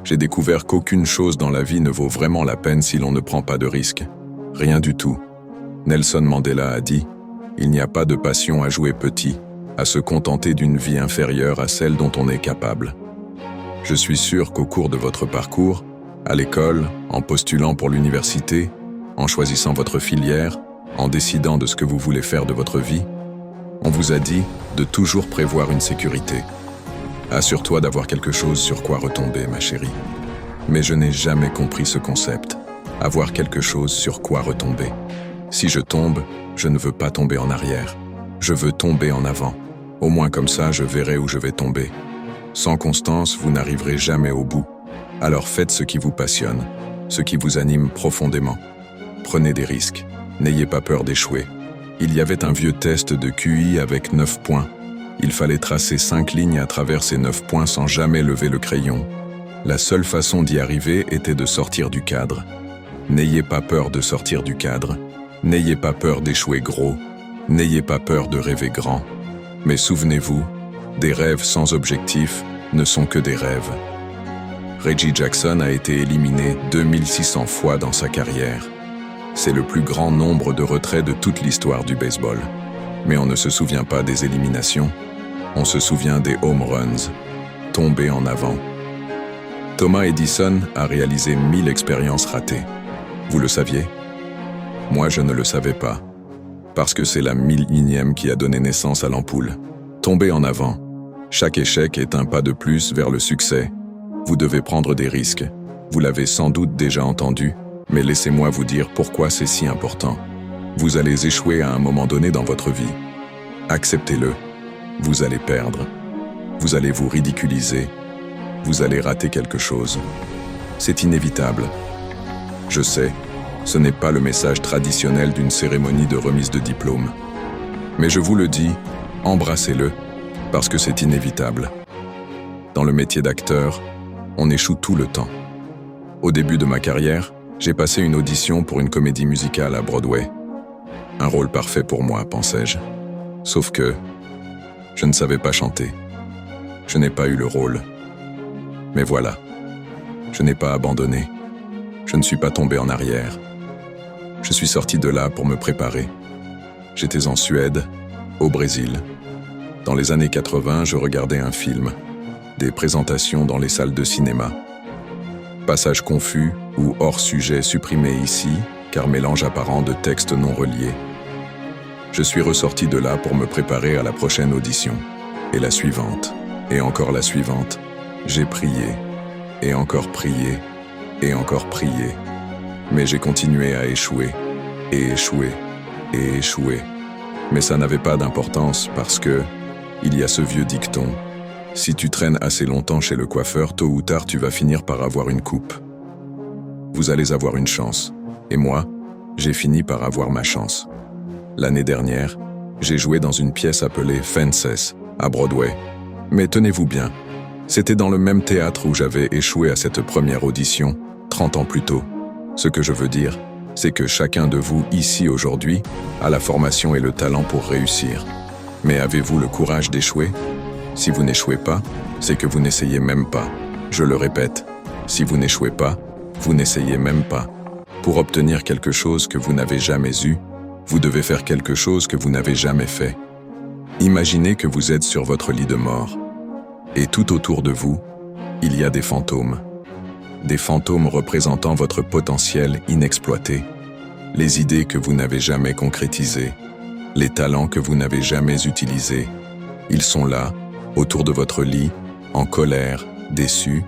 J'ai découvert qu'aucune chose dans la vie ne vaut vraiment la peine si l'on ne prend pas de risques. Rien du tout. Nelson Mandela a dit « Il n'y a pas de passion à jouer petit, à se contenter d'une vie inférieure à celle dont on est capable. » Je suis sûr qu'au cours de votre parcours, à l'école, en postulant pour l'université, en choisissant votre filière, en décidant de ce que vous voulez faire de votre vie, on vous a dit de toujours prévoir une sécurité. Assure-toi d'avoir quelque chose sur quoi retomber, ma chérie. Mais je n'ai jamais compris ce concept. Avoir quelque chose sur quoi retomber. Si je tombe, je ne veux pas tomber en arrière. Je veux tomber en avant. Au moins comme ça, je verrai où je vais tomber. Sans constance, vous n'arriverez jamais au bout. Alors faites ce qui vous passionne, ce qui vous anime profondément. Prenez des risques. N'ayez pas peur d'échouer. Il y avait un vieux test de QI avec 9 points. Il fallait tracer 5 lignes à travers ces 9 points sans jamais lever le crayon. La seule façon d'y arriver était de sortir du cadre. N'ayez pas peur de sortir du cadre. N'ayez pas peur d'échouer gros. N'ayez pas peur de rêver grand. Mais souvenez-vous, des rêves sans objectif ne sont que des rêves. Reggie Jackson a été éliminé 2600 fois dans sa carrière. C'est le plus grand nombre de retraits de toute l'histoire du baseball. Mais on ne se souvient pas des éliminations, on se souvient des home runs, tombés en avant. Thomas Edison a réalisé 1000 expériences ratées. Vous le saviez? Moi, je ne le savais pas. Parce que c'est la 1001e qui a donné naissance à l'ampoule. Tombez en avant. Chaque échec est un pas de plus vers le succès. Vous devez prendre des risques. Vous l'avez sans doute déjà entendu, mais laissez-moi vous dire pourquoi c'est si important. Vous allez échouer à un moment donné dans votre vie. Acceptez-le. Vous allez perdre. Vous allez vous ridiculiser. Vous allez rater quelque chose. C'est inévitable. Je sais, ce n'est pas le message traditionnel d'une cérémonie de remise de diplôme. Mais je vous le dis, embrassez-le, parce que c'est inévitable. Dans le métier d'acteur, on échoue tout le temps. Au début de ma carrière, j'ai passé une audition pour une comédie musicale à Broadway. Un rôle parfait pour moi, pensais-je. Sauf que je ne savais pas chanter. Je n'ai pas eu le rôle. Mais voilà, je n'ai pas abandonné. Je ne suis pas tombé en arrière. Je suis sorti de là pour me préparer. J'étais en Suède, au Brésil. Dans les années 80, je regardais un film, des présentations dans les salles de cinéma. Passage confus ou hors sujet supprimé ici, car mélange apparent de textes non reliés. Je suis ressorti de là pour me préparer à la prochaine audition. Et la suivante, et encore la suivante. J'ai prié, et encore prié, et encore prié. Mais j'ai continué à échouer, et échouer, et échouer. Mais ça n'avait pas d'importance parce que, il y a ce vieux dicton, si tu traînes assez longtemps chez le coiffeur, tôt ou tard tu vas finir par avoir une coupe. Vous allez avoir une chance. Et moi, j'ai fini par avoir ma chance. L'année dernière, j'ai joué dans une pièce appelée Fences, à Broadway. Mais tenez-vous bien, c'était dans le même théâtre où j'avais échoué à cette première audition, 30 ans plus tôt. Ce que je veux dire, c'est que chacun de vous, ici aujourd'hui, a la formation et le talent pour réussir. Mais avez-vous le courage d'échouer? Si vous n'échouez pas, c'est que vous n'essayez même pas. Je le répète, si vous n'échouez pas, vous n'essayez même pas. Pour obtenir quelque chose que vous n'avez jamais eu, vous devez faire quelque chose que vous n'avez jamais fait. Imaginez que vous êtes sur votre lit de mort. Et tout autour de vous, il y a des fantômes. Des fantômes représentant votre potentiel inexploité, les idées que vous n'avez jamais concrétisées, les talents que vous n'avez jamais utilisés. Ils sont là, autour de votre lit, en colère, déçus,